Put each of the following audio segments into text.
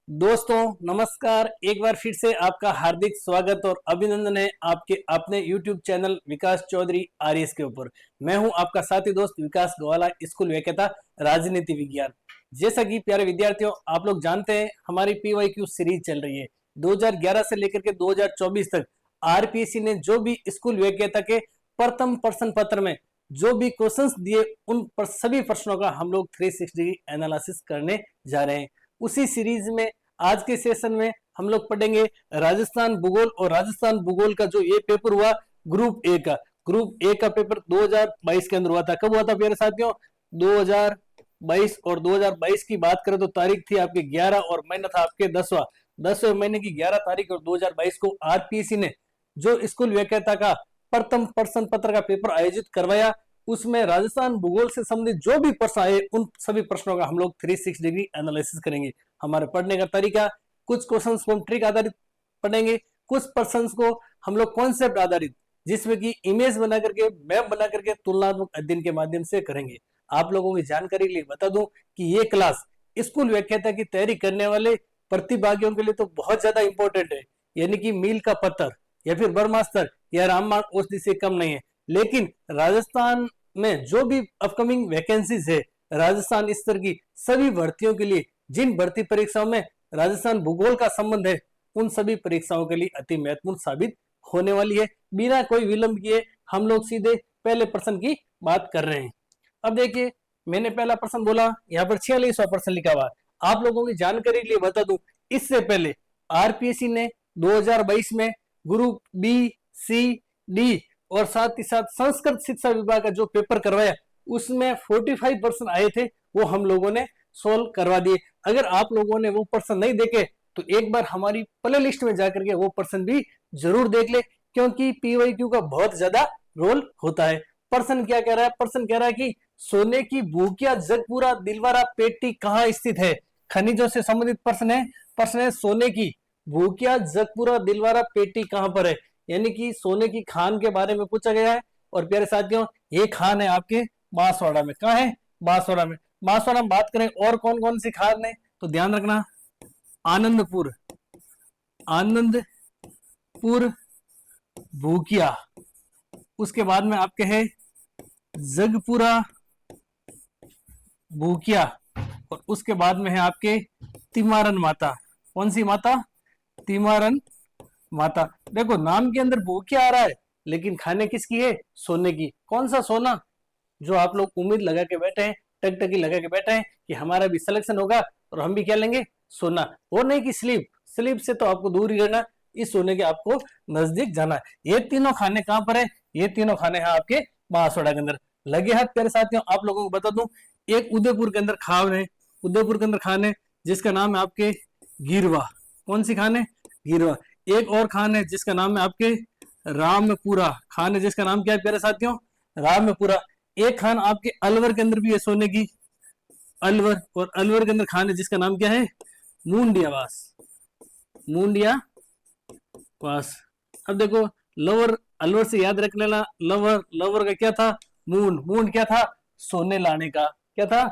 दोस्तों नमस्कार। एक बार फिर से आपका हार्दिक स्वागत और अभिनंदन है आपके अपने YouTube चैनल विकास चौधरी आरएस के ऊपर। मैं हूं आपका साथी दोस्त विकास गवाला, स्कूल व्याख्याता राजनीति विज्ञान। जैसा कि प्यारे विद्यार्थियों आप लोग जानते हैं हमारी PYQ सीरीज चल रही है 2011 से लेकर के 2024 तक। आरपीएससी ने जो भी स्कूल व्याख्याता के प्रथम प्रश्न पत्र में जो भी क्वेश्चंस दिए उन पर सभी प्रश्नों का हम लोग 360 डिग्री एनालिसिस करने जा रहे हैं। उसी सीरीज में आज के सेशन में हम लोग पढ़ेंगे राजस्थान भूगोल। और राजस्थान भूगोल का जो ये पेपर हुआ ग्रुप ए का पेपर 2022 के अंदर हुआ था। कब हुआ था प्यारे साथियों? 2022। और 2022 की बात करें तो तारीख थी आपके 11 और महीना था आपके 10वें महीने की 11 तारीख। और 2022 को आरपीएससी ने जो स्कूल व्याख्याता का प्रथम प्रश्न पत्र का पेपर आयोजित करवाया, उसमें राजस्थान भूगोल से संबंधित जो भी प्रश्न आए उन सभी प्रश्नों का हम लोग 360 डिग्री एनालिसिस करेंगे। हमारे पढ़ने का तरीका, कुछ क्वेश्चंस को हम ट्रिक आधारित पढ़ेंगे, कुछ प्रश्नों को हम लोग कॉन्सेप्ट आधारित जिसमें कि इमेज बना करके मैप बना करके तुलनात्मक अध्ययन के माध्यम से करेंगे। आप लोगों की जानकारी के लिए बता दूं कि ये क्लास स्कूल व्याख्याता की तैयारी करने वाले प्रतिभागियों के लिए तो बहुत ज्यादा इंपॉर्टेंट है। यानी कि मील का पत्थर या फिर ब्रह्मास्त्र या रामबाण औषधि से कम नहीं है। लेकिन राजस्थान में जो भी अपकमिंग वैकेंसीज है राजस्थान स्तर की सभी भर्तियों के लिए, जिन भर्ती परीक्षाओं में राजस्थान भूगोल का संबंध है उन सभी परीक्षाओं के लिए अति महत्वपूर्ण साबित होने वाली है। बिना कोई विलंब किए हम लोग सीधे पहले प्रश्न की बात कर रहे हैं। अब देखिए, मैंने पहला प्रश्न बोला, यहाँ पर 46वां प्रश्न लिखा हुआ है। आप लोगों की जानकारी के लिए बता दूं, इससे पहले आरपीएससी ने 2022 में ग्रुप बी, सी, डी और साथ ही साथ संस्कृत शिक्षा विभाग का जो पेपर करवाया उसमें 45% आए थे, वो हम लोगों ने सोल्व करवा दिए। अगर आप लोगों ने वो प्रश्न नहीं देखे तो एक बार हमारी प्ले लिस्ट में जाकर के वो प्रश्न भी जरूर देख ले, क्योंकि पीवाईक्यू का बहुत ज्यादा रोल होता है। प्रश्न क्या कह रहा है? प्रश्न कह रहा है कि सोने की भूकिया जगपुरा दिलवारा पेटी कहाँ स्थित है? खनिजों से संबंधित प्रश्न है सोने की भूकिया जगपुरा दिलवारा पेटी कहाँ पर है, यानी कि सोने की खान के बारे में पूछा गया है। और प्यारे साथियों, ये खान है आपके बांसवाड़ा में। कहाँ है? बांसवाड़ा में। बांसवाड़ा में बात करें और कौन कौन सी खान है तो ध्यान रखना, आनंदपुर भूकिया, उसके बाद में आपके है जगपुरा भूकिया, और उसके बाद में है आपके तिमारन माता। कौन सी माता? तिमारन माता। देखो नाम के अंदर भूकिया आ रहा है लेकिन खाने किसकी है? सोने की। कौन सा सोना? जो आप लोग उम्मीद लगा के बैठे हैं, टकटकी लगा के बैठे हैं कि हमारा भी सिलेक्शन होगा और हम भी क्या लेंगे? सोना। वो नहीं कि स्लीप से तो आपको दूर ही रहना, इस सोने के आपको नजदीक जाना है। ये तीनों खाने कहां पर है? ये तीनों खाने हैं आपके बांसवाड़ा के अंदर। लगे हाथ प्यारे साथियों, आप लोगों को बता दूं, एक उदयपुर के अंदर खान है, उदयपुर के अंदर खान है जिसका नाम है आपके गिरवा। कौन सी खान है? गिरवा। एक और खान है जिसका नाम है आपके रामपुरा खान है, जिसका नाम क्या है प्यारे साथियों? रामपुरा। एक खान आपके अलवर के अंदर भी है सोने की, अलवर। और अलवर के अंदर खान है जिसका नाम क्या है? मुंडियावास। अब देखो, लवर अलवर से याद रख लेना। लवर का क्या था? मूंड क्या था? सोने लाने का। क्या था?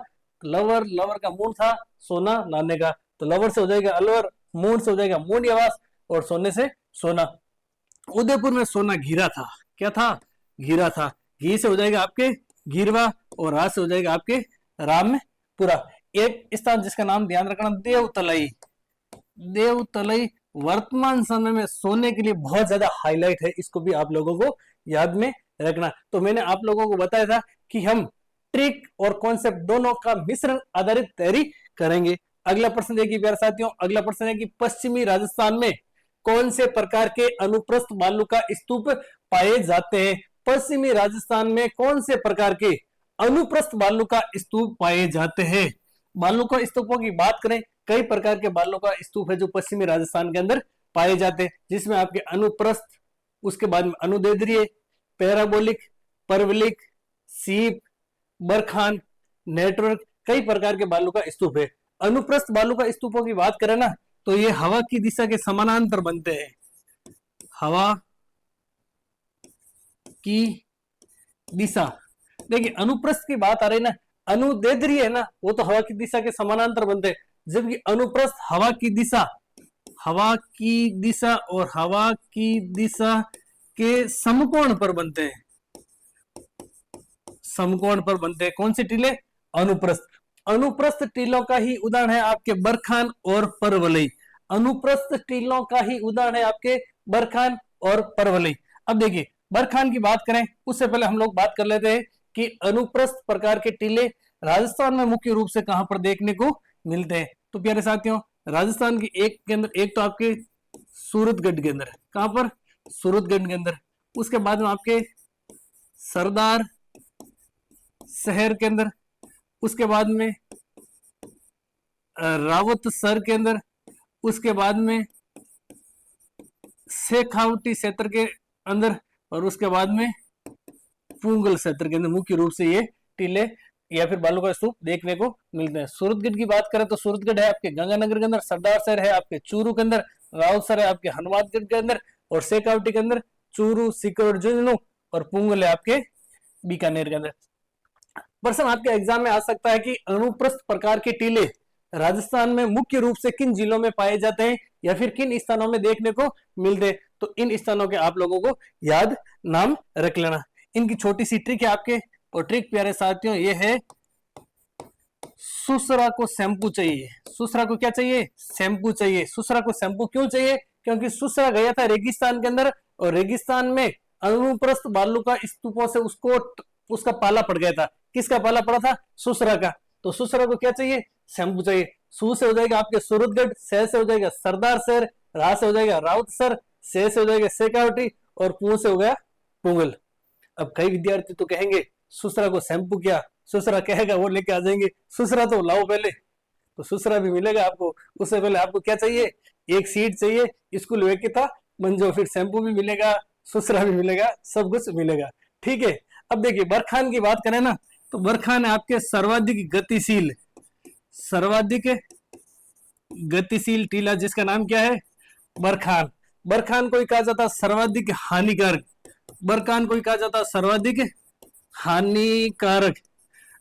लवर का मूंड था सोना लाने का। तो लवर से हो जाएगा अलवर, मूंड से हो जाएगा मुंडियावास, और सोने से सोना। उदयपुर में सोना घीरा था। क्या था? घीरा था। घी से हो जाएगा आपके गिरवा, और राज से हो जाएगा आपके रामपुरा। एक स्थान जिसका नाम ध्यान रखना, देवतलई वर्तमान समय में सोने के लिए बहुत ज्यादा हाईलाइट है, इसको भी आप लोगों को याद में रखना। तो मैंने आप लोगों को बताया था कि हम ट्रिक और कॉन्सेप्ट दोनों का मिश्रण आधारित तैयारी करेंगे। अगला प्रश्न देखिए प्यारे साथियों, अगला प्रश्न है कि पश्चिमी राजस्थान में कौन से प्रकार के अनुप्रस्थ बालू का स्तूप पाए जाते हैं? पश्चिमी राजस्थान में कौन से प्रकार के अनुप्रस्थ बालू का स्तूप पाए जाते हैं? बालू का स्तूपों की बात करें, कई प्रकार के बालू का स्तूप है जो पश्चिमी राजस्थान के अंदर पाए जाते हैं, जिसमें आपके अनुप्रस्थ, उसके बाद में अनुदैर्ध्य, पैराबोलिक, परवलिक, सीप, बरखान, नेटवर्क, कई प्रकार के बालू का स्तूप है। अनुप्रस्थ बालू का स्तूपों की बात करें ना तो ये हवा की दिशा के समानांतर बनते हैं। हवा की दिशा, देखिए अनुप्रस्थ की बात आ रही ना, अनुदैर्ध्य है ना, वो तो हवा की दिशा के समानांतर बनते हैं। जबकि अनुप्रस्थ हवा की दिशा, हवा की दिशा और हवा की दिशा के समकोण पर बनते हैं, समकोण पर बनते हैं। कौन सी टीले? अनुप्रस्थ। अनुप्रस्थ टीलों का ही उदाहरण है आपके बरखान और परवलई। अनुप्रस्थ टीलों का ही उदाहरण है आपके बरखान और परवलई। अब देखिए बरखान की बात करें उससे पहले हम लोग बात कर लेते हैं कि अनुप्रस्थ प्रकार के टीले राजस्थान में मुख्य रूप से कहां पर देखने को मिलते हैं। तो प्यारे साथियों राजस्थान की एक के अंदर, एक तो आपके सूरतगढ़ के अंदर, कहां पर? सूरतगढ़ के अंदर। उसके बाद में आपके सरदार शहर के अंदर, उसके बाद में रावतसर के अंदर, उसके बाद में शेखावटी क्षेत्र के अंदर और उसके बाद में पूंगल क्षेत्र के अंदर मुख्य रूप से ये टीले या फिर बालू का स्तूप देखने को मिलते हैं। सूरतगढ़ की बात करें तो सूरतगढ़ है आपके गंगानगर के अंदर, सरदार शहर है आपके चूरू के अंदर, रावतसर है आपके हनुमानगढ़ के अंदर और शेखावटी के अंदर, चूरू, सीकर, झुंझुनू और पूंगल है आपके बीकानेर के अंदर। प्रश्न आपके एग्जाम में आ सकता है कि अनुप्रस्थ प्रकार के टीले राजस्थान में मुख्य रूप से किन जिलों में पाए जाते हैं या फिर किन स्थानों में देखने को मिलते हैं। तो इन स्थानों के आप लोगों को याद नाम रख लेना। इनकी छोटी सी ट्रिक है आपके, और ट्रिक प्यारे साथियों ये है, सुसरा को शैम्पू चाहिए। सुसरा को क्या चाहिए? शैम्पू चाहिए। सुसरा को शैम्पू क्यों चाहिए? क्योंकि सुसरा गया था रेगिस्तान के अंदर और रेगिस्तान में अनुप्रस्थ बालू का स्तूपों से उसका पाला पड़ गया था। किसका पाला पड़ा था? सुसरा का। तो सुसरा को क्या चाहिए? शैम्पू चाहिए। सू से हो जाएगा आपके सूरतगढ़, शह से हो जाएगा सरदार शहर, रा से हो जाएगा राउतसर, शे से हो जाएगा शेखावटी और पू से हो गया पूंगल। अब कई विद्यार्थी तो कहेंगे सुसरा को शैम्पू क्या, सुसरा कहेगा वो लेके आ जाएंगे, सुसरा तो लाओ पहले। तो सुसरा भी मिलेगा आपको, उससे पहले आपको क्या चाहिए? एक सीट चाहिए, स्कूल वे के था मंजो, फिर शैम्पू भी मिलेगा, सुसरा भी मिलेगा, सब कुछ मिलेगा। ठीक है। अब देखिए बरखान की बात करें ना तो बरखान आपके सर्वाधिक गतिशील टीला जिसका नाम क्या है? बरखान। बरखान को कहा जाता है सर्वाधिक हानिकारक, बरखान को कहा जाता है सर्वाधिक हानिकारक।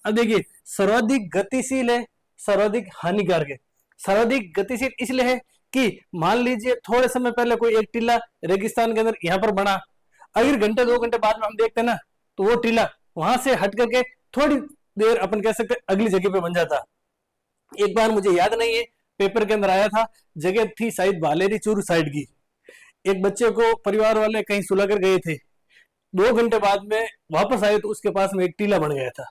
अब देखिए सर्वाधिक गतिशील है, सर्वाधिक हानिकारक है। सर्वाधिक गतिशील इसलिए है कि मान लीजिए थोड़े समय पहले कोई एक टीला रेगिस्तान के अंदर यहाँ पर बना, अगर घंटे 2 घंटे बाद में हम देखते हैं ना तो वो टीला वहां से हट करके थोड़ी देर अपन कह सकते अगली जगह पे बन जाता। एक बार मुझे याद नहीं है पेपर के अंदर आया था, जगह थी शायद भालेरी चूरू साइड की। एक बच्चे को परिवार वाले कहीं सुला कर गए थे, 2 घंटे बाद में वापस आए तो उसके पास में एक टीला बन गया था।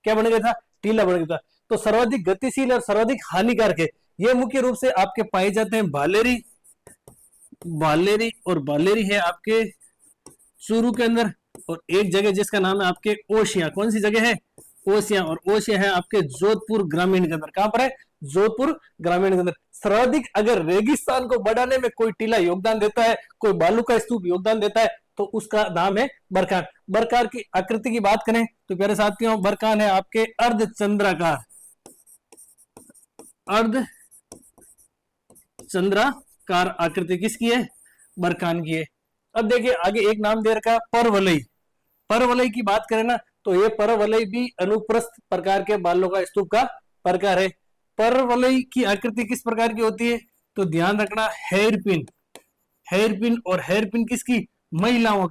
क्या बन गया था? टीला बन गया था। तो सर्वाधिक गतिशील और सर्वाधिक हानिकारक है, ये मुख्य रूप से आपके पाए जाते हैं बालेरी और बालेरी है आपके चूरू के अंदर, और एक जगह जिसका नाम है आपके ओशिया। कौन सी जगह है? ओशिया। और ओशिया है आपके जोधपुर ग्रामीण के अंदर। कहां पर है? जोधपुर ग्रामीण के अंदर। सर्वाधिक अगर रेगिस्तान को बढ़ाने में कोई टीला योगदान देता है, कोई बालू का स्तूप योगदान देता है तो उसका नाम है बरखान। बरखान की आकृति की बात करें तो प्यारे साथियों बरखान है आपके अर्धचंद्राकार, अर्धचंद्राकार आकृति किसकी है? बरखान की है। अब देखिए आगे एक नाम दे रखा है परवलई। परवलई की बात करें ना तो ये परवलई भी अनुप्रस्थ प्रकार के बालों का स्तूप का प्रकार है। परवलई की आकृति किस प्रकार की होती है? तो ध्यान रखना हेयरपिन, हेयरपिन। और हेयरपिन किसकी? महिलाओं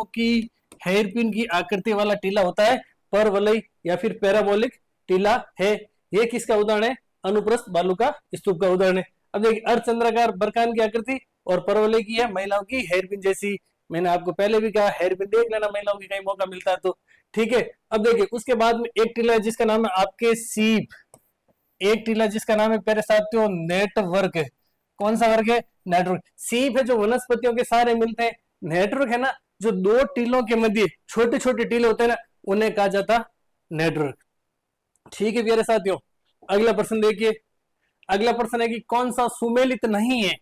की हेयरपिन की आकृति वाला टीला होता है परवलई या फिर पैराबोलिक टीला है। ये किसका उदाहरण है? अनुप्रस्थ बालू का स्तूप का उदाहरण है। अब देखिए अर्धचंद्राकार बरखान की आकृति और परवलई की है महिलाओं की हेयरपिन जैसी। मैंने आपको पहले भी कहा हेयरपिन देख लेना महिलाओं की, कहीं मौका मिलता है तो। ठीक है। अब देखिए उसके बाद में एक टीला है जिसका नाम है आपके सीप, एक टीला जिसका नाम है प्यारे साथियों नेटवर्क। कौन सा वर्ग है? नेटवर्क। सीप है जो वनस्पतियों के सारे मिलते हैं, नेटवर्क है ना जो 2 टीलों के मध्य छोटे छोटे टीले होते हैं ना उन्हें कहा जाता नेटवर्क। ठीक है प्यारे साथियों। अगला प्रश्न देखिए। अगला प्रश्न है कि कौन सा सुमेलित नहीं है?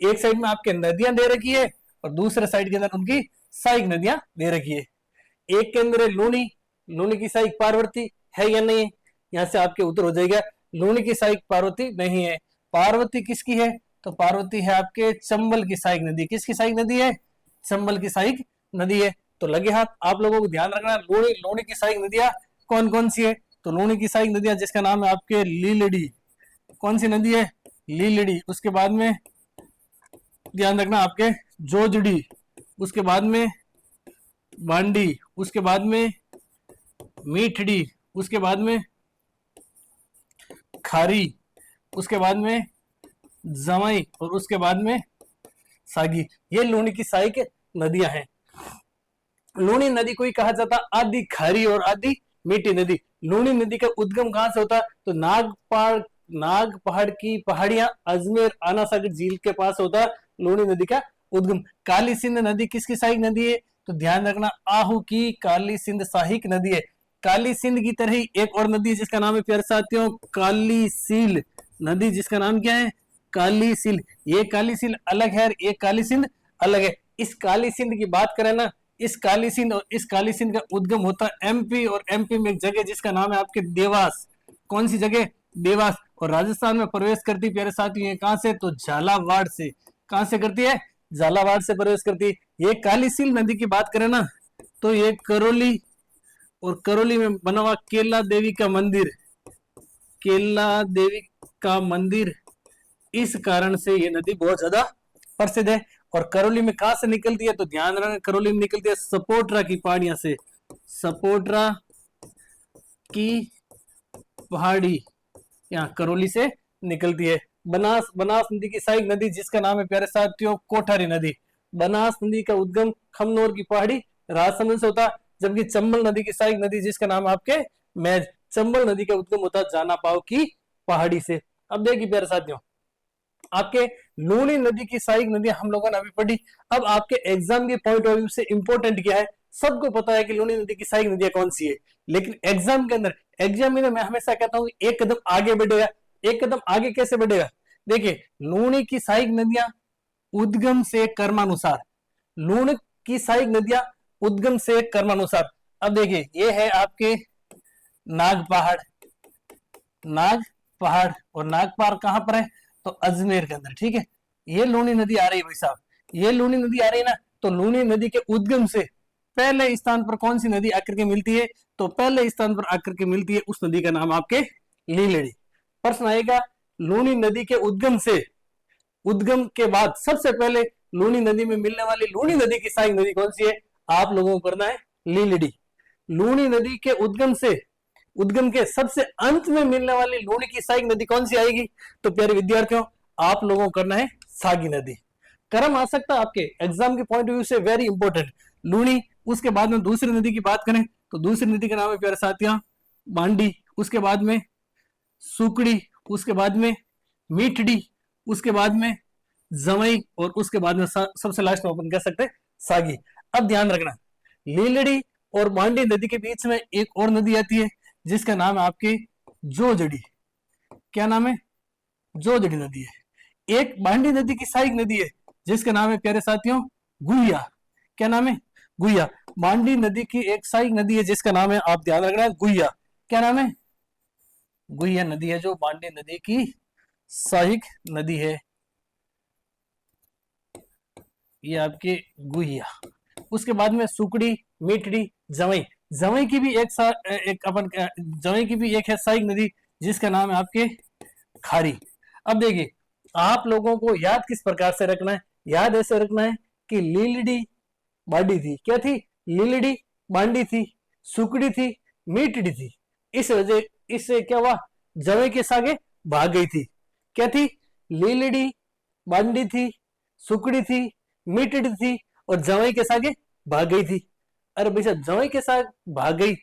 एक साइड में आपके नदियां दे रखी है और दूसरे साइड के अंदर उनकी सहायक नदियां दे रखी है। एक के अंदर है लूनी, लूनी की सहायक पार्वती है या नहीं है? यहां से आपके उत्तर हो जाएगा लूनी की सहायक पार्वती नहीं है। पार्वती किसकी है? तो पार्वती है आपके चंबल की सहायक नदी। किसकी सहायक नदी है? चंबल की सहायक नदी है। तो लगे हाथ आप लोगों को ध्यान रखना, लूनी की सहायक नदियां कौन कौन सी है? तो लूणी की सहायक नदियां जिसका नाम है आपके लीलड़ी। कौन सी नदी है? लीलड़ी। उसके बाद में ध्यान रखना आपके जोजड़ी, उसके बाद में बांडी, उसके बाद में मीठड़ी, उसके बाद में खारी, उसके बाद में जमाई और उसके बाद में सागी। ये लूणी की सहायक नदियां हैं। लूणी नदी को ही कहा जाता आधी खारी और आधी मीठी नदी। लूणी नदी का उद्गम कहां से होता है? तो नाग पहाड़ की पहाड़ियां अजमेर आना सागर झील के पास होता है लूणी नदी का उद्गम। काली सिंध नदी किसकी सहायक नदी है? तो ध्यान रखना आहू की काली सिंध सहायक नदी है। काली सिंध की तरह ही एक और नदी है जिसका नाम है प्यारे साथियों काली सील नदी। जिसका नाम क्या है? काली सिंध। ये काली सिंध अलग है, ये काली सिंध अलग है। इस काली सिंध की बात करें ना, इस काली सिंध और इस काली सिंध का उद्गम होता है एमपी, और एमपी में एक जगह जिसका नाम है आपके देवास। कौन सी जगह? देवास। और राजस्थान में प्रवेश करती है प्यारे साथियों ये कहां से? तो झालावाड़ से। कहां से करती है? झालावाड़ से प्रवेश करती है। ये काली सिंध नदी की बात करें ना, तो ये करौली, और करौली में बना हुआ केला देवी का मंदिर, केला देवी का मंदिर, इस कारण से ये नदी बहुत ज्यादा प्रसिद्ध है। और करौली में कहां से निकलती है? तो ध्यान रखना करौली में निकलती है सपोट्रा की पहाड़ियां से। सपोट्रा की पहाड़ी यहाँ करौली से निकलती है। बनास नदी की सहायक नदी जिसका नाम है प्यारे साथियों कोठारी नदी। बनास नदी का उद्गम खमनोर की पहाड़ी राजसमंद से होता, जबकि चंबल नदी की सहायक नदी जिसका नाम है आपके मैज। चंबल नदी का उद्गम होता जाना पाव की पहाड़ी से। अब देखिए प्यारे साथियों आपके लूणी नदी की सहायक नदी हम लोगों ने अभी पढ़ी। अब आपके एग्जाम के पॉइंट ऑफ व्यू से इंपॉर्टेंट क्या है? सबको पता है कि लूणी नदी की सहायक नदियां कौन सी है, लेकिन एग्जाम के अंदर एग्जामिनर मैं हमेशा कहता हूं एक कदम आगे बढ़ेगा। एक कदम आगे कैसे बढ़ेगा? देखिए लूणी की सहायक नदियां उद्गम से कर्मानुसार, लूणी की सहायक नदियां उद्गम से कर्मानुसार। अब देखिए ये है आपके नाग पहाड़, नाग पहाड़, और नाग पहाड़ कहां पर है? तो अजमेर के अंदर। ठीक है, ये लूणी नदी आ रही है भाई साहब, ये लूणी नदी आ रही है ना, तो लूणी नदी के उद्गम से पहले स्थान पर कौन सी नदी आकर के मिलती है? तो पहले स्थान पर आकर के मिलती है उस नदी का नाम आपके लीलड़ी। प्रश्न आएगा लूणी नदी के उद्गम से, उद्गम के बाद सबसे पहले लूणी नदी में मिलने वाली लूणी नदी की सहायक नदी कौन सी है? आप लोगों को करना है लीलड़ी। लूणी नदी के उद्गम से, उद्गम के सबसे अंत में मिलने वाली लूणी की सहायक नदी कौन सी आएगी? तो प्यारे विद्यार्थियों आप लोगों को करना है सागी नदी। क्रम आ सकता है आपके एग्जाम के पॉइंट ऑफ व्यू से वेरी इंपॉर्टेंट लूणी। उसके बाद में दूसरी नदी की बात करें तो दूसरी नदी का नाम है प्यारे साथियों बांडी, उसके बाद में सुकड़ी, उसके बाद में मीठड़ी, उसके बाद में जमई, और उसके बाद में सबसे लास्ट में अपन कह सकते हैं सागी। अब ध्यान रखना लीलड़ी और बांडी नदी के बीच में एक और नदी आती है जिसका नाम है आपकी जोजड़ी। क्या नाम है? जोजड़ी नदी है। एक बांडी नदी की सहायक नदी है जिसका नाम है प्यारे साथियों गुहिया। क्या नाम है? गुहिया। बांडी नदी की एक सहायक नदी है जिसका नाम है, आप ध्यान रखना, गुहिया। क्या नाम है? गुहिया नदी है जो बांडी नदी की सहायक नदी है, ये आपके गुहिया। उसके बाद में सुकड़ी, मीठड़ी, जमई। जमई की भी एक अपन जमई की भी एक है सहायक नदी जिसका नाम है आपके खारी। अब देखिए आप लोगों को याद किस प्रकार से रखना है? याद ऐसे रखना है कि लीलड़ी बांडी थी। क्या थी? लीलड़ी बांडी थी, सुकड़ी थी, मीठड़ी थी। इस वजह इससे क्या हुआ? जमई के सागे भाग गई थी। क्या थी? लीलड़ी बांडी थी, सुकड़ी थी, मीठड़ी थी, और जमई के सागे भाग गई थी। अरे भैया जमई के साथ भाग गई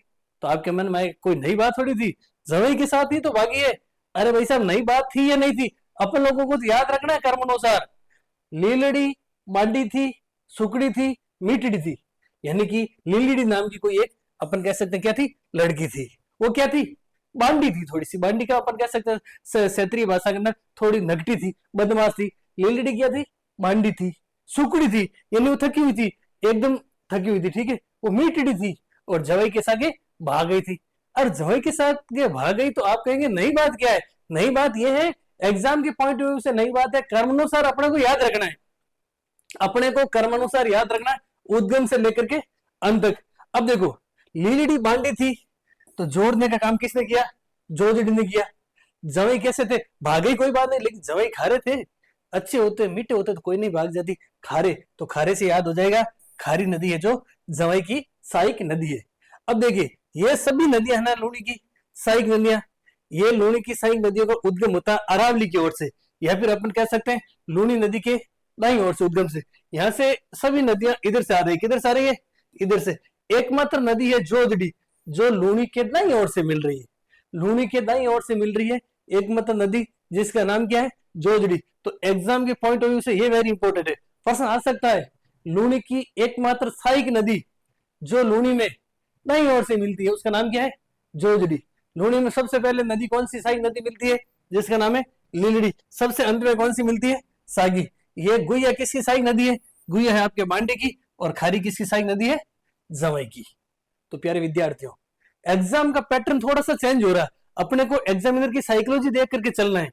तो आपके मन में कोई नई बात थोड़ी थी, जमई के साथ ही तो भागी है। अरे भाई साहब नई बात थी या नहीं थी? अपन लोगों को तो याद रखना है कर्म अनुसार। लीलड़ी बांडी थी, सुकड़ी थी, मीठड़ी थी, यानी कि लीलड़ी नाम की कोई एक अपन कह सकते हैं क्या थी? लड़की थी। वो क्या थी? बांडी थी। थोड़ी सी बांडी का अपन कह सकते हैं क्षेत्रीय भाषा के अंदर थोड़ी नगटी थी, बदमाश थी। लीलड़ी क्या थी? बांडी थी। सुकड़ी थी यानी वो थकी हुई थी, एकदम थकी हुई थी। ठीक है, वो मीठड़ी थी, और जवई के साथ भाग गई थी। और जवई के साथ भाग गई तो आप कहेंगे नई बात क्या है? नई बात यह है एग्जाम के पॉइंट ऑफ व्यू से नई बात है कर्मानुसार अपने को याद रखना है, अपने को कर्मानुसार याद रखना है उद्गम से लेकर के अंत तक। अब देखो लीलड़ी बांडी थी, तो जोड़ने का काम किसने किया? जोजड़ी ने किया। जवाई कैसे थे? भागे कोई बात नहीं, लेकिन जवाई खारे थे। अच्छे होते मीठे होते तो कोई नहीं भाग जाती। खारे, तो खारे से याद हो जाएगा खारी नदी है जो जवाई की सहायक नदी है। अब देखिए ये सभी नदियां है ना लूणी की सहायक नदियां, ये लूणी की सहायक नदियों का उद्गम होता है अरावली की ओर से, या फिर अपन कह सकते हैं लूणी नदी के दाईं ओर से उद्गम से। यहाँ से सभी नदियां इधर से आ रही है। किधर से आ रही है? इधर से। एकमात्र नदी है जोजड़ी जो लूणी के दाईं ओर से मिल रही है। लूणी के दाईं ओर से मिल रही है एकमात्र नदी जिसका नाम क्या है? जोजड़ी। तो एग्जाम के पॉइंट ऑफ व्यू से ये वेरी इंपॉर्टेंट है, प्रश्न आ सकता है लूणी की एकमात्र सहायक नदी जो लूणी में दाईं ओर से मिलती है उसका नाम क्या है? जोजड़ी। लूणी में सबसे पहले नदी कौन सी सहायक नदी मिलती है? जिसका नाम है लीलड़ी। सबसे अंत में कौन सी मिलती है? सागी। ये गुइया किसकी सहायक नदी है? गुइया है आपके बांडे की। और खारी किसकी सहायक नदी है? जवाई की। तो प्यारे विद्यार्थियों, एग्जाम का पैटर्न थोड़ा सा चेंज हो रहा है, अपने को एग्जामिनर की साइकोलॉजी देख करके चलना है।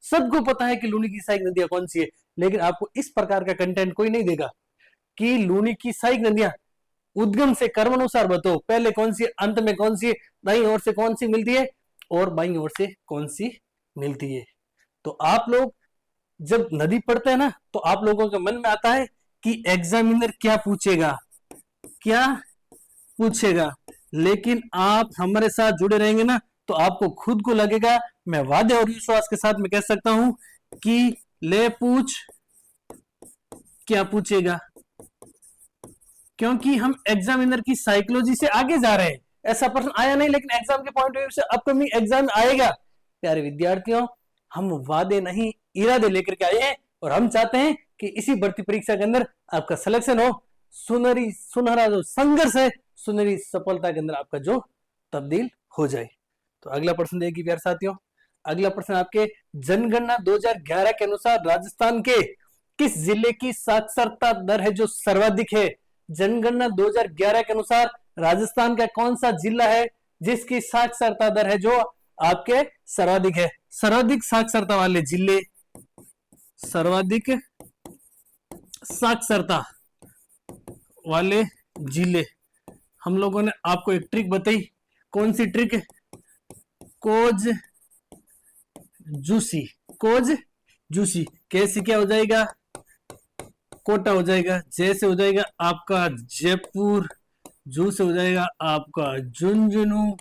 सबको पता है कि लूणी की सहायक नदियां कौन सी है, लेकिन आपको इस प्रकार का कंटेंट कोई नहीं देगा कि लूणी की सहायक नदियां उद्गम से कर्म अनुसार बताओ, पहले कौन सी अंत में कौन सी, दाईं ओर से कौन सी मिलती है और बाईं ओर से कौन सी मिलती है। तो आप लोग जब नदी पढ़ते हैं ना तो आप लोगों के मन में आता है कि एग्जामिनर क्या पूछेगा, क्या पूछेगा। लेकिन आप हमारे साथ जुड़े रहेंगे ना तो आपको खुद को लगेगा, मैं वादे और विश्वास के साथ में कह सकता हूं कि ले पूछ क्या पूछेगा, क्योंकि हम एग्जामिनर की साइकोलॉजी से आगे जा रहे हैं। ऐसा प्रश्न आया नहीं, लेकिन एग्जाम के पॉइंट ऑफ व्यू से अपकमिंग एग्जाम आएगा। प्यारे विद्यार्थियों, हम वादे नहीं इरादे लेकर के आए हैं और हम चाहते हैं कि इसी भर्ती परीक्षा के अंदर आपका सिलेक्शन हो, सुनहरा जो संघर्ष है सुनहरी सफलता के अंदर आपका जो तब्दील हो जाए। तो अगला प्रश्न देखिए प्यारे साथियों, अगला प्रश्न आपके जनगणना 2011 के अनुसार राजस्थान के किस जिले की साक्षरता दर है जो सर्वाधिक है? जनगणना 2011 के अनुसार राजस्थान का कौन सा जिला है जिसकी साक्षरता दर है जो आपके सर्वाधिक है? सर्वाधिक साक्षरता वाले जिले, सर्वाधिक साक्षरता वाले जिले, हम लोगों ने आपको एक ट्रिक बताई। कौन सी ट्रिक? कोज जूसी। कोज जूसी कैसे क्या हो जाएगा? कोटा हो जाएगा। जैसे हो जाएगा आपका जयपुर, जू से हो जाएगा आपका झुंझुनू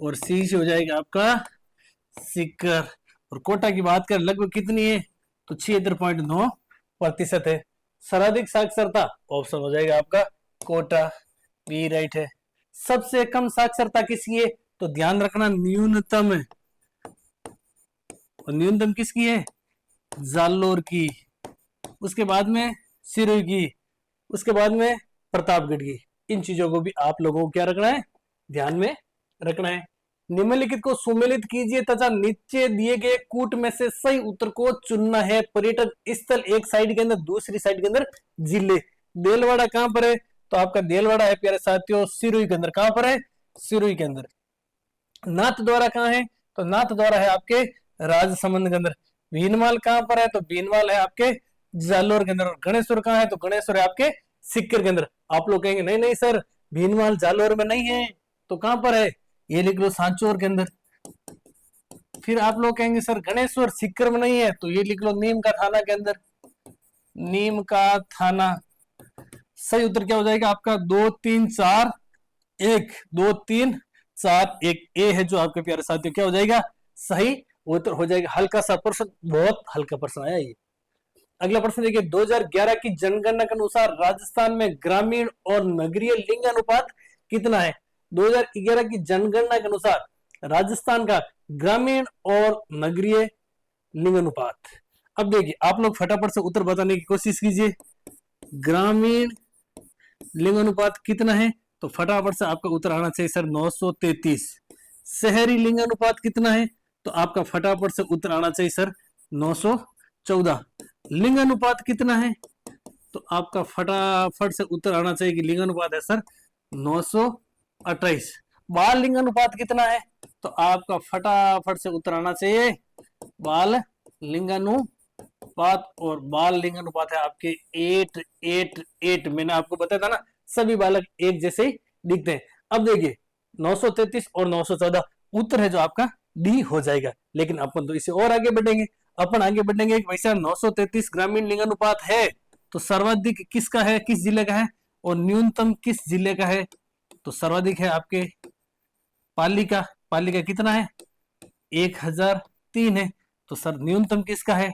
और सी से हो जाएगा आपका सीकर। और कोटा की बात कर लगभग कितनी है? तो 76.9% है। सर्वाधिक साक्षरता ऑप्शन हो जाएगा आपका कोटा, बी राइट है। सबसे कम साक्षरता किसकी है? तो ध्यान रखना न्यूनतम है, और न्यूनतम किसकी है? जालोर की। उसके बाद में सिरोही की, उसके बाद में प्रतापगढ़ की। इन चीजों को भी आप लोगों को क्या रखना है? ध्यान में रखना है। निम्नलिखित को सुमेलित कीजिए तथा नीचे दिए गए कूट में से सही उत्तर को चुनना है। पर्यटन स्थल एक साइड के अंदर, दूसरी साइड के अंदर जिले। देलवाड़ा कहां पर है? तो आपका देलवाड़ा है प्यारे साथियों सिरोही के अंदर। कहां पर है? सिरोही के अंदर। नाथद्वारा कहां है? तो नाथद्वारा है आपके राजसमंद के अंदर। भीनमाल कहां पर है? तो भीनमाल है आपके जालोर के अंदर। और गणेश्वर कहां है? तो गणेश्वर है आपके सिक्कर के अंदर। आप लोग कहेंगे नहीं नहीं सर भीनमाल जालोर में नहीं है, तो कहां पर है? ये लिख लो सांचौर के अंदर। फिर आप लोग कहेंगे सर गणेश्वर सिक्कर में नहीं है, तो ये लिख लो नीम का थाना के अंदर। नीम का थाना। सही उत्तर क्या हो जाएगा आपका? 2 3 4 1, 2 3 4 1 ए है जो आपके प्यारे साथियों क्या हो जाएगा? सही उत्तर हो जाएगा। हल्का सा प्रश्न, बहुत हल्का प्रश्न आया ये। अगला प्रश्न देखिए, 2011 की जनगणना के अनुसार राजस्थान में ग्रामीण और नगरीय लिंग अनुपात कितना है? 2011 की जनगणना के अनुसार राजस्थान का ग्रामीण और नगरीय लिंग अनुपात। अब देखिए आप लोग फटाफट से उत्तर बताने की कोशिश कीजिए। ग्रामीण लिंग अनुपात कितना है? तो फटाफट से आपका उत्तर आना चाहिए सर 933। शहरी लिंग अनुपात कितना है? तो आपका फटाफट से उत्तर आना चाहिए सर 914। लिंग अनुपात कितना है? तो आपका फटाफट से उत्तर आना चाहिए कि लिंग अनुपात है सर 928। बाल लिंग अनुपात कितना है? तो आपका फटाफट से उत्तर आना चाहिए बाल लिंगानुपात, और बाल लिंगानुपात है आपके 888। मैंने आपको बताया था ना सभी बालक एक जैसे ही दिखते हैं। अब देखिए 933 और 914 उत्तर है जो आपका डी हो जाएगा। लेकिन अपन तो इसे और आगे बढ़ेंगे, अपन आगे बढ़ेंगे कि वैसा 933 ग्रामीण लिंगानुपात है तो सर्वाधिक किसका है, किस जिले का है, और न्यूनतम किस जिले का है। तो सर्वाधिक है आपके पाली का, पाली का कितना है 1003 है। तो सर न्यूनतम किसका है,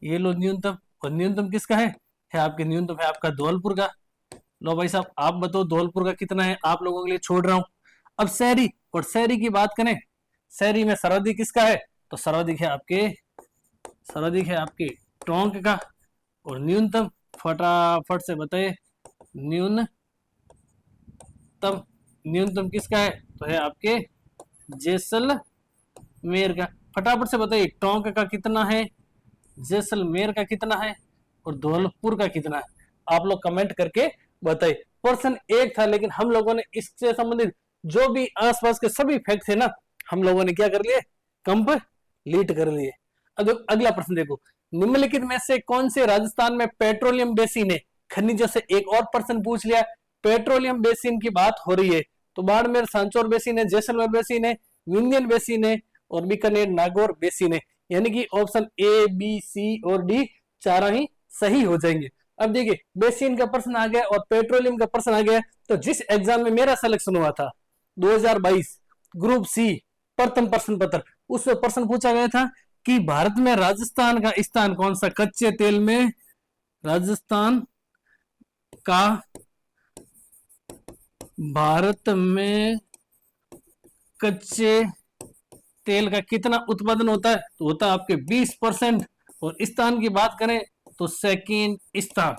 ये लो न्यूनतम, और न्यूनतम किसका है आपके न्यूनतम है आपका धौलपुर का। लो भाई साहब आप बताओ धौलपुर का कितना है, आप लोगों के लिए छोड़ रहा हूं। अब शहरी, और शहरी की बात करें, शहरी में सर्वाधिक किसका है, तो सर्वाधिक है आपके टोंक का, और न्यूनतम फटाफट से बताइए न्यूनतम, न्यूनतम किसका है, तो है आपके जैसलमेर का। फटाफट से बताइए टोंक का कितना है, जैसलमेर का कितना है, और धौलपुर का कितना है। आप लोग कमेंट करके बताइए। क्वेश्चन एक था लेकिन हम लोगों ने इससे संबंधित जो भी आसपास के सभी फैक्ट थे ना, हम लोगों ने क्या कर लिए, कंप्लीट कर लिए। अब अगला प्रश्न देखो, निम्नलिखित में से कौन से राजस्थान में पेट्रोलियम बेसिन है। खनिजों से एक और प्रश्न पूछ लिया, पेट्रोलियम बेसिन की बात हो रही है तो बाड़मेर सांचौर बेसिन है, जैसलमेर बेसिन है, विंध्यन बेसिन है, और बीकानेर नागौर बेसिन है। यानी कि ऑप्शन ए बी सी और डी चारों ही सही हो जाएंगे। अब देखिए बेसिन का प्रश्न आ गया और पेट्रोलियम का प्रश्न आ गया, तो जिस एग्जाम में मेरा सिलेक्शन हुआ था 2022 ग्रुप सी प्रथम प्रश्न पत्र, उसमें प्रश्न पूछा गया था कि भारत में राजस्थान का स्थान कौन सा, कच्चे तेल में राजस्थान का भारत में कच्चे तेल का कितना उत्पादन होता है, तो होता है आपके 20%। और स्थान की बात करें तो सेकंड स्थान।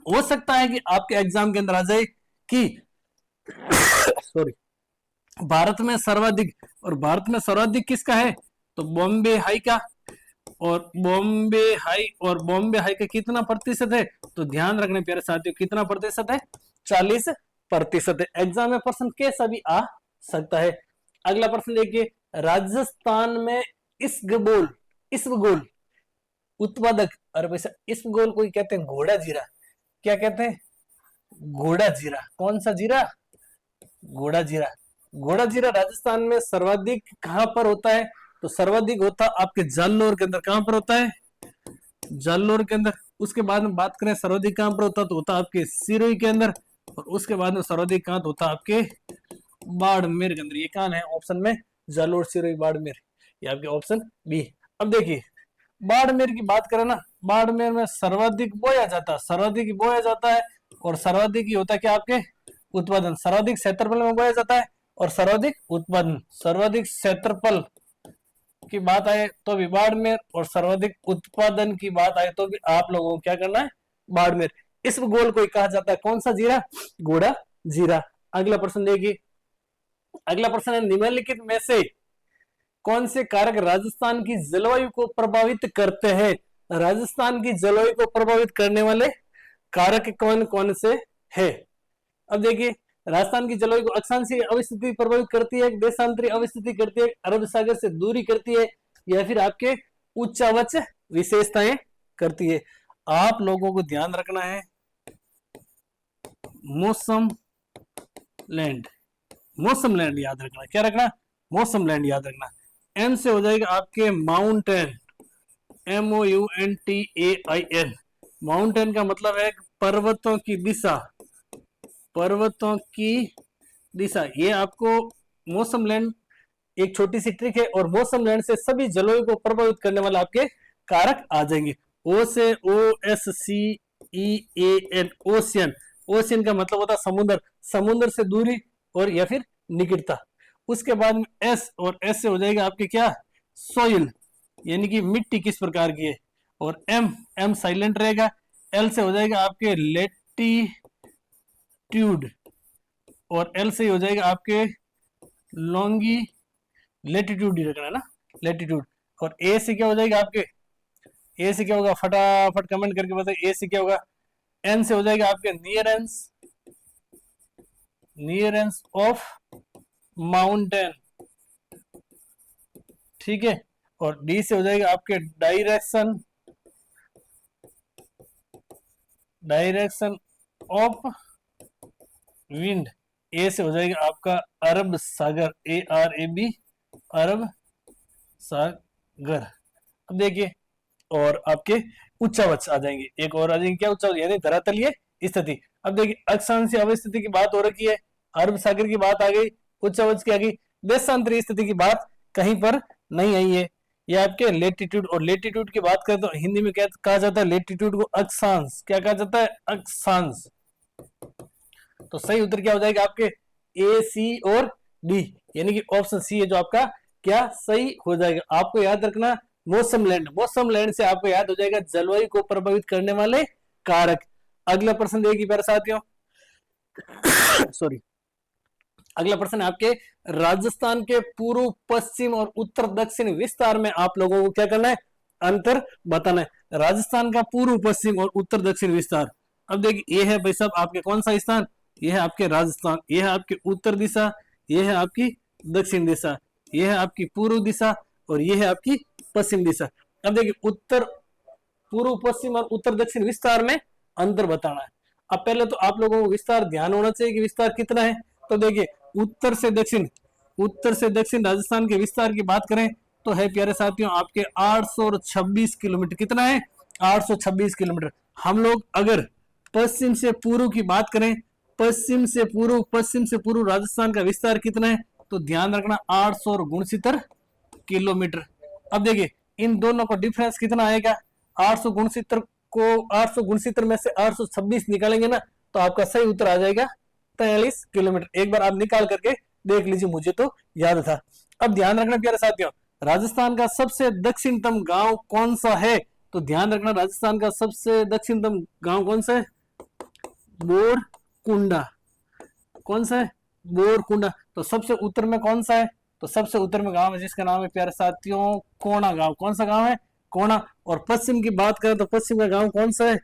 हो सकता है कि आपके एग्जाम के अंदर आ जाए कि सॉरी भारत में सर्वाधिक, और भारत में सर्वाधिक किसका है, तो बॉम्बे हाई का, और बॉम्बे हाई का कितना प्रतिशत है, तो ध्यान रखने प्यारे साथियों कितना प्रतिशत है, 40% है। एग्जाम में प्रश्न कैसा भी आ सकता है। अगला प्रश्न देखिए, राजस्थान में इसबगोल उत्पादक, अरे वैसा इसबगोल कोई कहते हैं घोड़ा जीरा, क्या कहते हैं, घोड़ा जीरा, कौन सा जीरा, घोड़ा जीरा। घोड़ा जीरा राजस्थान में सर्वाधिक कहां पर होता है, तो सर्वाधिक होता आपके जालौर के अंदर। कहां पर होता है, जालौर के अंदर। उसके बाद में बात करें सर्वाधिक कहां पर होता, तो होता आपके सिरोही के अंदर, और उसके बाद में सर्वाधिक कहां होता आपके बाड़मेर के अंदर। ये कहां है ऑप्शन में, जालौर सिरोही बाड़मेर, ये आपके ऑप्शन बी। अब देखिए बाड़मेर की बात करें ना, बाड़मेर में सर्वाधिक बोया जाता है, और सर्वाधिक ही होता है क्या आपके उत्पादन, सर्वाधिक क्षेत्रफल में बोया जाता है, और सर्वाधिक उत्पादन, सर्वाधिक क्षेत्रफल की बात आए तो भी बाड़मेर, और सर्वाधिक उत्पादन की बात आए तो भी आप लोगों को क्या करना है, बाड़मेर। इस गोल को कहा जाता है कौन सा जीरा, घोड़ा जीरा। अगला प्रश्न देखिए, अगला प्रश्न है निम्नलिखित में से कौन से कारक राजस्थान की जलवायु को प्रभावित करते हैं। राजस्थान की जलवायु को प्रभावित करने वाले कारक कौन कौन से है। अब देखिए राजस्थान की जलवायु को अक्षांशीय अवस्थिति प्रभावित करती है, देशांतरी अवस्थिति करती है, अरब सागर से दूरी करती है, या फिर आपके उच्चावच विशेषताएं करती है। आप लोगों को ध्यान रखना है मौसम लैंड, मौसम लैंड याद रखना, क्या रखना, मौसम लैंड याद रखना। एम से हो जाएगा आपके माउंटेन, MOUNTAIN। माउंटेन का मतलब है पर्वतों की दिशा, पर्वतों की दिशा। ये आपको मौसम लैंड एक छोटी सी ट्रिक है, और मौसम लैंड से सभी जलवायु को प्रभावित करने वाले आपके कारक आ जाएंगे। ओ से OSCEAN, ओशियन, ओशियन का मतलब होता है समुद्र, समुद्र से दूरी और या फिर निकटता। उसके बाद में एस, और एस से हो जाएगा आपके क्या, सोइल, यानी कि मिट्टी किस प्रकार की है, और एम साइलेंट रहेगा। एल से हो जाएगा आपके लेटीट्यूड, और एल से हो जाएगा आपके लॉन्गी, लेटीट्यूड ही रखना है ना, लेटीट्यूड। और ए से क्या हो जाएगा आपके, ए से क्या होगा फटाफट कमेंट करके बताइए, ए से क्या होगा। एन से हो जाएगा आपके नियरेंस, नियरेंस ऑफ माउंटेन, ठीक है। और डी से हो जाएगा आपके डायरेक्शन, डायरेक्शन ऑफ विंड, ए से हो जाएगा आपका अरब सागर, ARAB, अरब सागर। अब देखिए, और आपके उच्चावच आ जाएंगे, एक और आ जाएंगे, क्या उच्चावच, यानी धरातलीय स्थिति। अब देखिए अक्षांशीय अवस्थिति की बात हो रखी है, अरब सागर की बात आ गई, उच्चावच की आ गई, देशांतरीय स्थिति की बात कहीं पर नहीं आई है। ये आपके लेटीट्यूड, और लेटीट्यूड की बात करें तो हिंदी में क्या कहा जाता है, लेटीट्यूड को अक्षांश, क्या कहा जाता है, अक्षांश। तो सही उत्तर क्या हो जाएगा आपके, ए, सी और डी, यानी कि ऑप्शन सी है जो आपका क्या सही हो जाएगा। आपको याद रखना मौसम लैंड, मौसम लैंड से आपको याद हो जाएगा जलवायु को प्रभावित करने वाले कारक। अगला प्रश्न देखिए प्यारे साथियों, सॉरी, अगला प्रश्न है आपके, राजस्थान के पूर्व, पश्चिम और उत्तर दक्षिण विस्तार में आप लोगों को क्या करना है, अंतर बताना है। राजस्थान का पूर्व, पश्चिम और उत्तर दक्षिण विस्तार। अब देखिए ये है भाई साहब आपके कौन सा स्थान, ये है आपके राजस्थान, ये है आपकी उत्तर दिशा, ये है आपकी दक्षिण दिशा, ये है आपकी पूर्व दिशा, और ये है आपकी पश्चिम दिशा। अब देखिए उत्तर, पूर्व, पश्चिम और उत्तर दक्षिण विस्तार में अंतर बताना है। अब पहले तो आप लोगों को विस्तार ध्यान होना चाहिए कि विस्तार कितना है। तो देखिए उत्तर से दक्षिण, उत्तर से दक्षिण राजस्थान के विस्तार की बात करें तो है प्यारे साथियों आपके 826 किलोमीटर। कितना है, 826 किलोमीटर। हम लोग अगर पश्चिम से पूर्व की बात करें, पश्चिम से पूर्व, पश्चिम से पूर्व राजस्थान का विस्तार कितना है, तो ध्यान रखना 869 किलोमीटर। अब देखिए इन दोनों का डिफरेंस कितना आएगा, 869 को 869 में से 826 निकालेंगे ना, तो आपका सही उत्तर आ जाएगा 43 किलोमीटर। एक बार आप निकाल करके देख लीजिए, मुझे तो याद था। अब ध्यान रखना प्यारे साथियों, राजस्थान का सबसे दक्षिणतम गांव कौन सा है, तो ध्यान रखना राजस्थान का सबसे दक्षिणतम गांव कौन सा है, बोरकुंडा। कौन सा है, बोरकुंडा। तो सबसे उत्तर में कौन सा है, तो सबसे उत्तर में गांव है जिसका नाम है प्यारे साथियों कोणा गांव। कौन सा गांव है, कोणा। और पश्चिम की बात करें तो पश्चिम का गांव कौन सा है,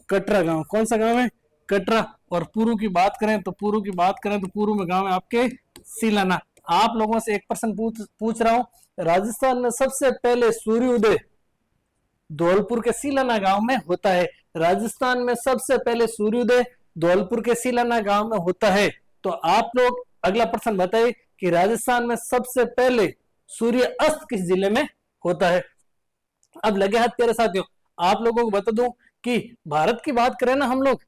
कटरा गांव। कौन सा गांव है, कटरा। और पूर्व की बात करें तो पूर्व की बात करें तो पूर्व में गांव है आपके सिलाना। आप लोगों से एक प्रश्न पूछ रहा हूं, राजस्थान में सबसे पहले सूर्योदय धौलपुर के सिलाना गांव में होता है। राजस्थान में सबसे पहले सूर्योदय धौलपुर के सिलाना गांव में होता है। तो आप लोग अगला प्रश्न बताइए कि राजस्थान में सबसे पहले सूर्य अस्त किस जिले में होता है। अब लगे हाथ प्यारे साथियों, आप लोगों को बता दूं कि भारत की बात करें ना हम लोग,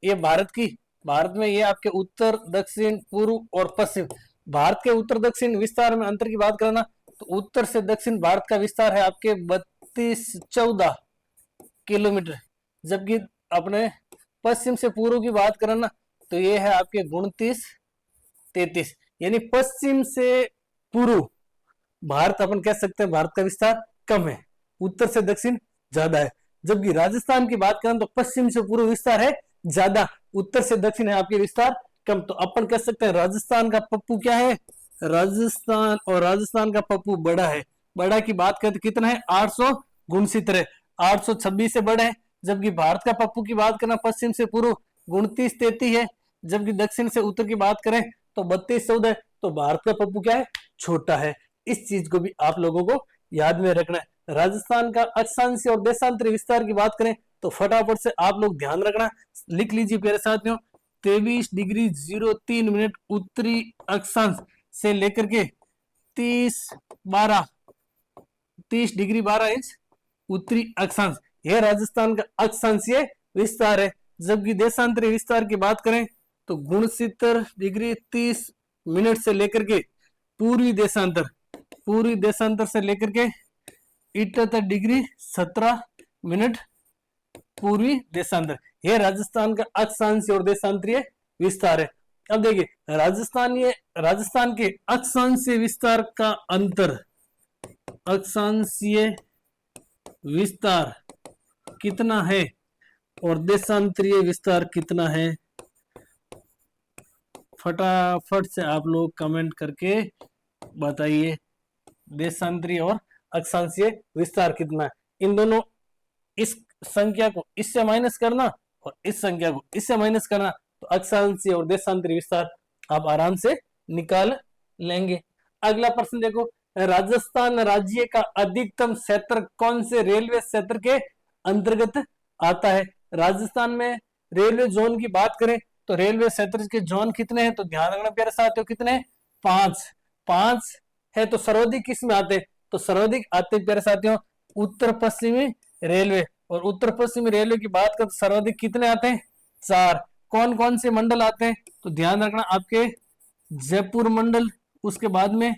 ये भारत की, भारत में ये आपके उत्तर, दक्षिण, पूर्व और पश्चिम, भारत के उत्तर दक्षिण विस्तार में अंतर की बात करना, तो उत्तर से दक्षिण भारत का विस्तार है आपके 3214 किलोमीटर। जबकि अपने पश्चिम से पूर्व की बात करें ना, तो ये है आपके 2933, यानी पश्चिम से पूर्व भारत अपन कह सकते हैं भारत का विस्तार कम है, उत्तर से दक्षिण ज्यादा है। जबकि राजस्थान की बात करें तो पश्चिम से पूर्व विस्तार है ज्यादा, उत्तर से दक्षिण है आपके विस्तार कम। तो अपन कह सकते हैं राजस्थान का पप्पू क्या है, राजस्थान, और राजस्थान का पप्पू बड़ा है। बड़ा की बात करें तो कितना है, 869 है, 826 से बड़ा है। जबकि भारत का पप्पू की बात करना पश्चिम से पूर्व 2933 है, जबकि दक्षिण से उत्तर की बात करें तो 3214 है। तो भारत का पप्पू क्या है, छोटा है। इस चीज को भी आप लोगों को याद में रखना है। राजस्थान का अक्षांशीय और देशांतरीय विस्तार की बात करें तो फटाफट से आप लोग ध्यान रखना, लिख लीजिए प्यारे साथियों, 23 डिग्री 03 मिनट उत्तरी अक्षांश से लेकर के 30 डिग्री 12 इंच उत्तरी अक्षांश, यह राजस्थान का अक्षांशीय विस्तार है। जबकि देशांतरीय विस्तार की बात करें तो 69 डिग्री 30 मिनट से लेकर के पूर्वी देशांतर, पूर्वी देशांतर से लेकर के 78 डिग्री 17 मिनट पूर्वी देशांतर, यह राजस्थान का अक्षांशीय और देशांतरीय विस्तार है। अब देखिए राजस्थान के अक्षांशीय विस्तार का अंतर, अक्षांशीय विस्तार कितना है और देशांतरीय विस्तार कितना है, फटाफट से आप लोग कमेंट करके बताइए। देशांतरीय और अक्षांशीय विस्तार कितना है, इन दोनों, इस संख्या को इससे माइनस करना और इस संख्या को इससे माइनस करना, तो अक्षांशीय और देशांतरीय विस्तार आप आराम से निकाल लेंगे। अगला प्रश्न देखो, राजस्थान राज्य का अधिकतम क्षेत्र कौन से रेलवे क्षेत्र के अंतर्गत आता है। राजस्थान में रेलवे जोन की बात करें तो रेलवे क्षेत्र के जोन कितने हैं? तो ध्यान रखना प्यारे साथियों, कितने? 5। 5 है। तो सर्वाधिक किस में आते हैं? तो सर्वाधिक आते हैं प्यारे साथियों उत्तर पश्चिमी रेलवे। और उत्तर पश्चिमी रेलवे की बात करें तो सर्वाधिक कितने आते हैं? 4। कौन कौन से मंडल आते हैं? तो ध्यान रखना आपके जयपुर मंडल, उसके बाद में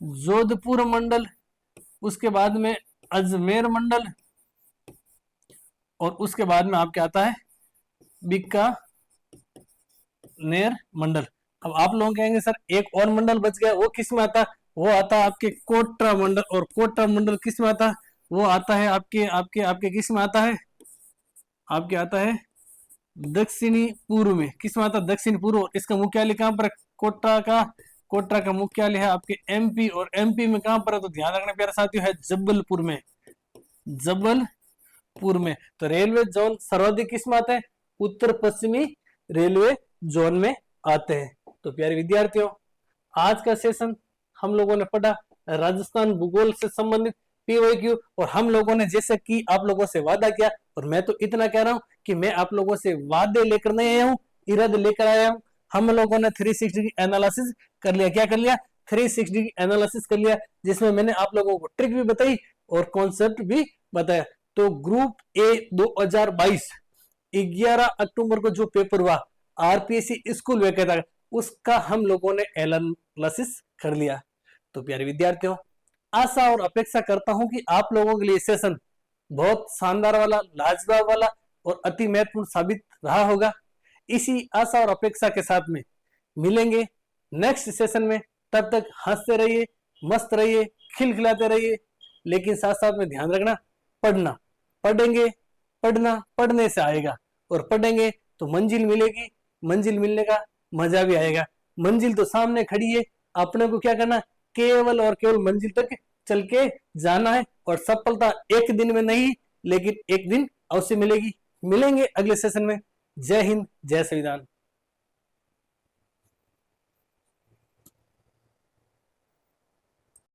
जोधपुर मंडल, उसके बाद में अजमेर मंडल, और उसके बाद में आपके आता है बीकानेर मंडल। अब आप लोग कहेंगे सर एक और मंडल बच गया, वो किस में आता? वो आता है आपके कोटा मंडल। और कोटा मंडल किस में आता? वो आता है आपके आपके आपके किस में आता है? आपके आता है दक्षिणी पूर्व में। किस में आता? दक्षिण पूर्व। इसका मुख्यालय कहां पर? कोटा का। कोटा का मुख्यालय है आपके एमपी, और एमपी में कहां पर है? तो ध्यान रखना प्यारे साथियों है जबलपुर में। जबलपुर में। तो रेलवे जोन सर्वाधिक किस में आते हैं? उत्तर पश्चिमी रेलवे जोन में आते हैं। तो प्यारे विद्यार्थियों, आज का सेशन हम लोगों ने पढ़ा राजस्थान भूगोल से संबंधित पीवाईक्यू, और हम लोगों ने जैसे कि आप लोगों से वादा किया, और मैं तो इतना कह रहा हूं कि मैं आप लोगों से वादे लेकर नहीं आया हूं, इरादे लेकर आया हूं। हम लोगों ने 360 डिग्री एनालिसिस कर लिया। क्या कर लिया? 360 डिग्री एनालिसिस कर लिया, जिसमें मैंने आप लोगों को ट्रिक भी बताई और कॉन्सेप्ट भी बताया। तो ग्रुप ए 2022 11 अक्टूबर को जो पेपर हुआ आरपीएससी स्कूल वेकेता, उसका हम लोगों ने एनालिसिस कर लिया। तो प्यारे विद्यार्थियों, आशा और अपेक्षा करता हूं कि आप लोगों के लिए सेशन बहुत शानदार वाला, लाजवाब वाला और अति महत्वपूर्ण साबित रहा होगा। इसी आशा और अपेक्षा के साथ में मिलेंगे नेक्स्ट सेशन में। तब तक हंसते रहिए, मस्त रहिए, खिलखिलाते रहिए, लेकिन साथ साथ में ध्यान रखना पढ़ना। पढ़ेंगे, पढ़ना पढ़ने से आएगा, और पढ़ेंगे तो मंजिल मिलेगी, मंजिल मिलने का मजा भी आएगा। मंजिल तो सामने खड़ी है, अपने को क्या करना? केवल और केवल मंजिल तक चल के जाना है, और सफलता एक दिन में नहीं, लेकिन एक दिन अवश्य मिलेगी। मिलेंगे अगले सेशन में। जय हिंद, जय संविधान।